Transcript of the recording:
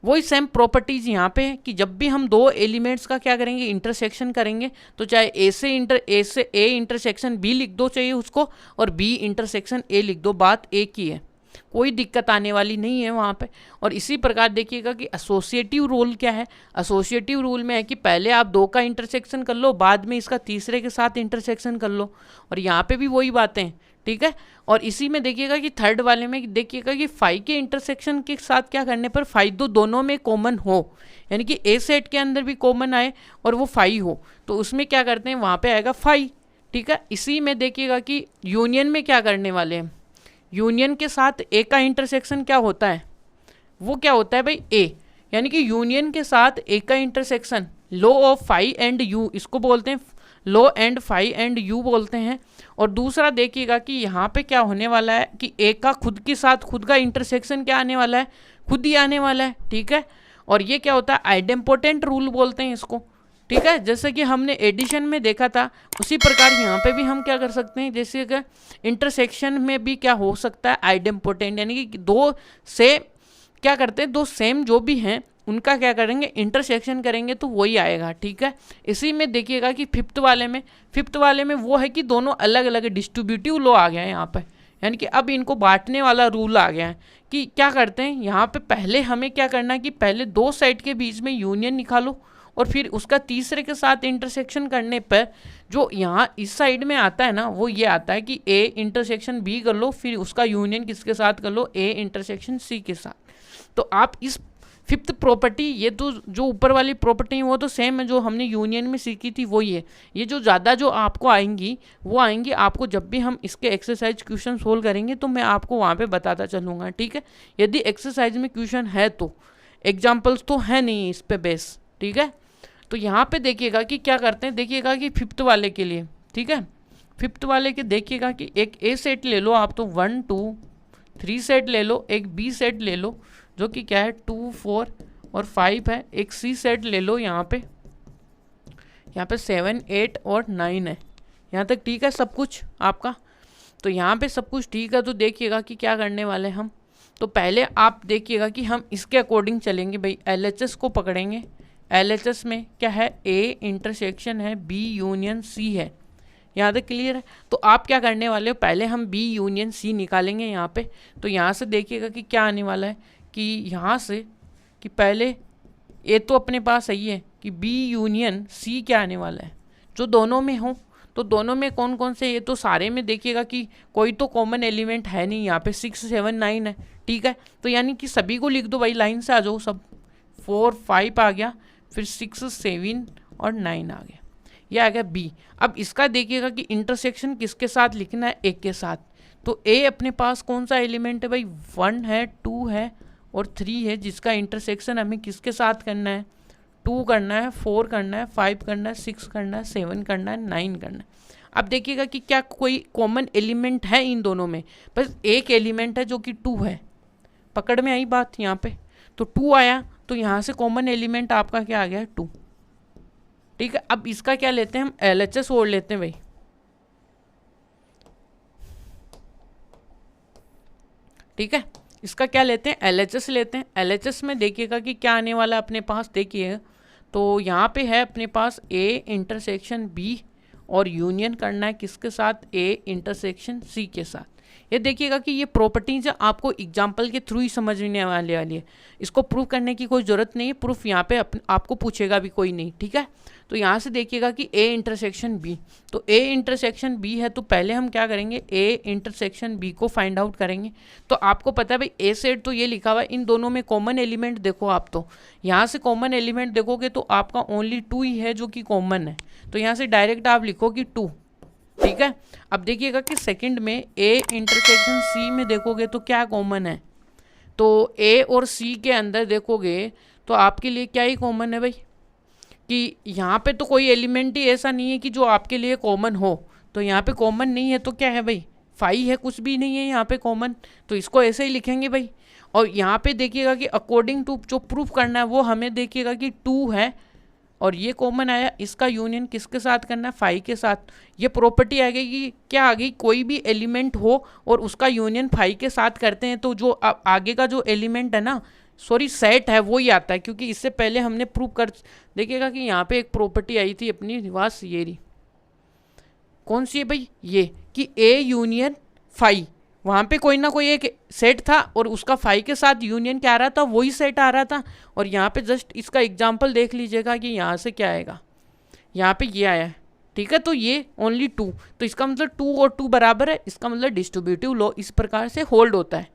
वही same properties यहाँ पे है कि जब भी हम दो एलिमेंट्स का क्या करेंगे, इंटरसेक्शन करेंगे, तो चाहे ए से ए इंटरसेक्शन बी लिख दो चाहिए उसको, और बी इंटरसेक्शन ए लिख दो, बात एक ही है, कोई दिक्कत आने वाली नहीं है वहाँ पे। और इसी प्रकार देखिएगा कि एसोसिएटिव रूल क्या है, एसोसिएटिव रूल में है कि पहले आप दो का इंटरसेक्शन कर लो, बाद में इसका तीसरे के साथ इंटरसेक्शन कर लो, और यहाँ पे भी वही बातें हैं, ठीक है। और इसी में देखिएगा कि थर्ड वाले में देखिएगा कि फाइव के इंटरसेक्शन के साथ क्या करने पर फाइव दोनों में कॉमन हो, यानी कि ए सेट के अंदर भी कॉमन आए और वो फाइव हो, तो उसमें क्या करते हैं, वहाँ पे आएगा फाइव, ठीक है। इसी में देखिएगा कि यूनियन में क्या करने वाले हैं, यूनियन के साथ ए का इंटरसेक्शन क्या होता है, वो क्या होता है भाई ए, यानी कि यूनियन के साथ ए का intersection low of five and you, इसको बोलते हैं लो एंड फाइव एंड यू बोलते हैं। और दूसरा देखिएगा कि यहाँ पे क्या होने वाला है कि ए का खुद के साथ खुद का इंटरसेक्शन क्या आने वाला है, खुद ही आने वाला है, ठीक है। और ये क्या होता है, आइडेम्पोटेंट रूल बोलते हैं इसको, ठीक है। जैसे कि हमने एडिशन में देखा था, उसी प्रकार यहाँ पे भी हम क्या कर सकते हैं, जैसे कि इंटरसेक्शन में भी क्या हो सकता है, आइडेम्पोटेंट, यानी कि दो से क्या करते हैं, दो सेम जो भी हैं उनका क्या करेंगे, इंटरसेक्शन करेंगे तो वही आएगा, ठीक है। इसी में देखिएगा कि फिफ्थ वाले में वो है कि दोनों अलग अलग डिस्ट्रीब्यूटिव लॉ आ गया है यहाँ पे, यानी कि अब इनको बांटने वाला रूल आ गया है कि क्या करते हैं यहाँ पे, पहले हमें क्या करना है कि पहले दो साइड के बीच में यूनियन निकालो, और फिर उसका तीसरे के साथ इंटरसेक्शन करने पर जो यहाँ इस साइड में आता है ना, वो ये आता है कि ए इंटरसेक्शन बी कर लो, फिर उसका यूनियन किसके साथ कर लो, ए इंटरसेक्शन सी के साथ। तो आप इस फिफ्थ प्रॉपर्टी, ये तो जो ऊपर वाली प्रॉपर्टी है वो तो सेम है जो हमने यूनियन में सीखी थी वही है, ये जो ज़्यादा जो आपको आएंगी वो आएंगी आपको जब भी हम इसके एक्सरसाइज क्वेश्चन सोल्व करेंगे, तो मैं आपको वहाँ पे बताता चलूँगा, ठीक है। यदि एक्सरसाइज में क्वेश्चन है तो, एग्जाम्पल्स तो है नहीं इस पे बेस, ठीक है। तो यहाँ पे देखिएगा कि क्या करते हैं, देखिएगा कि फिफ्थ वाले के लिए, ठीक है, फिफ्थ वाले के देखिएगा कि एक ए सेट ले लो आप, तो 1 2 3 सेट ले लो, एक बी सेट ले लो जो कि क्या है 2 4 और 5 है, एक सी सेट ले लो यहाँ पे 7 8 और 9 है, यहाँ तक ठीक है सब कुछ आपका। तो यहाँ पे सब कुछ ठीक है, तो देखिएगा कि क्या करने वाले हम, तो पहले आप देखिएगा कि हम इसके अकॉर्डिंग चलेंगे भाई, एलएचएस को पकड़ेंगे। एलएचएस में क्या है, ए इंटरसेक्शन है, बी यूनियन सी है, यहाँ तक क्लियर है। तो आप क्या करने वाले हो, पहले हम बी यूनियन सी निकालेंगे यहाँ पे। तो यहाँ से देखिएगा कि क्या आने वाला है कि यहाँ से कि पहले ए तो अपने पास सही है कि बी यूनियन सी क्या आने वाला है, जो दोनों में हो, तो दोनों में कौन कौन से, ये तो सारे में देखिएगा कि कोई तो कॉमन एलिमेंट है नहीं, यहाँ पे 6 7 9 है, ठीक है। तो यानी कि सभी को लिख दो भाई, लाइन से आ जाओ सब, 4 5 आ गया, फिर 6 7 और 9 आ गया, ये आ गया बी। अब इसका देखिएगा कि इंटरसेक्शन किसके साथ लिखना है, एक के साथ। तो ए अपने पास कौन सा एलिमेंट है भाई, 1 है 2 है और 3 है, जिसका इंटरसेक्शन हमें किसके साथ करना है, 2 करना है, 4 करना है, 5 करना है, 6 करना है, 7 करना है, 9 करना है। अब देखिएगा कि क्या कोई कॉमन एलिमेंट है इन दोनों में, बस एक एलिमेंट है जो कि 2 है, पकड़ में आई बात यहाँ पे। तो 2 आया, तो यहाँ से कॉमन एलिमेंट आपका क्या आ गया, 2, ठीक है। अब इसका क्या लेते हैं हम, एलएचएस ओढ़ लेते हैं भाई, ठीक है। इसका क्या लेते हैं, एलएचएस लेते हैं। एलएचएस में देखिएगा कि क्या आने वाला है अपने पास, देखिएगा तो यहाँ पे है अपने पास ए इंटरसेक्शन बी और यूनियन करना है किसके साथ, ए इंटरसेक्शन सी के साथ। ये देखिएगा कि ये प्रॉपर्टीज आपको एग्जाम्पल के थ्रू ही समझने वाली है, इसको प्रूफ करने की कोई ज़रूरत नहीं है, प्रूफ यहाँ पे आपको पूछेगा भी कोई नहीं, ठीक है। तो यहाँ से देखिएगा कि ए इंटरसेक्शन बी, तो ए इंटरसेक्शन बी है, तो पहले हम क्या करेंगे, ए इंटरसेक्शन बी को फाइंड आउट करेंगे। तो आपको पता है भाई ए सेट तो ये लिखा हुआ है, इन दोनों में कॉमन एलिमेंट देखो आप, तो यहाँ से कॉमन एलिमेंट देखोगे तो आपका ओनली 2 ही है जो कि कॉमन है, तो यहाँ से डायरेक्ट आप लिखो कि 2, ठीक है। अब देखिएगा कि सेकंड में ए इंटरसेक्शन सी में देखोगे तो क्या कॉमन है, तो ए और सी के अंदर देखोगे तो आपके लिए क्या ही कॉमन है भाई, कि यहाँ पे तो कोई एलिमेंट ही ऐसा नहीं है कि जो आपके लिए कॉमन हो, तो यहाँ पे कॉमन नहीं है तो क्या है भाई, 5 है, कुछ भी नहीं है यहाँ पे कॉमन, तो इसको ऐसे ही लिखेंगे भाई। और यहाँ पे देखिएगा कि अकॉर्डिंग टू जो प्रूफ करना है वो हमें देखिएगा कि 2 है और ये कॉमन आया, इसका यूनियन किसके साथ करना है, 5 के साथ। ये प्रॉपर्टी आ गई कि क्या आ गई, कोई भी एलिमेंट हो और उसका यूनियन 5 के साथ करते हैं तो जो आगे का जो एलिमेंट है ना सॉरी सेट है वो ही आता है, क्योंकि इससे पहले हमने प्रूव कर, देखिएगा कि यहाँ पे एक प्रॉपर्टी आई थी अपनी वास ये रही, कौन सी है भाई, ये कि ए यूनियन फाई, वहाँ पे कोई ना कोई एक सेट था और उसका फाई के साथ यूनियन क्या आ रहा था, वही सेट आ रहा था। और यहाँ पे जस्ट इसका एग्जांपल देख लीजिएगा कि यहाँ से क्या आएगा, यहाँ पे ये आया है, ठीक है। तो ये ओनली 2, तो इसका मतलब 2 और 2 बराबर है, इसका मतलब डिस्ट्रीब्यूटिव लॉ इस प्रकार से होल्ड होता है।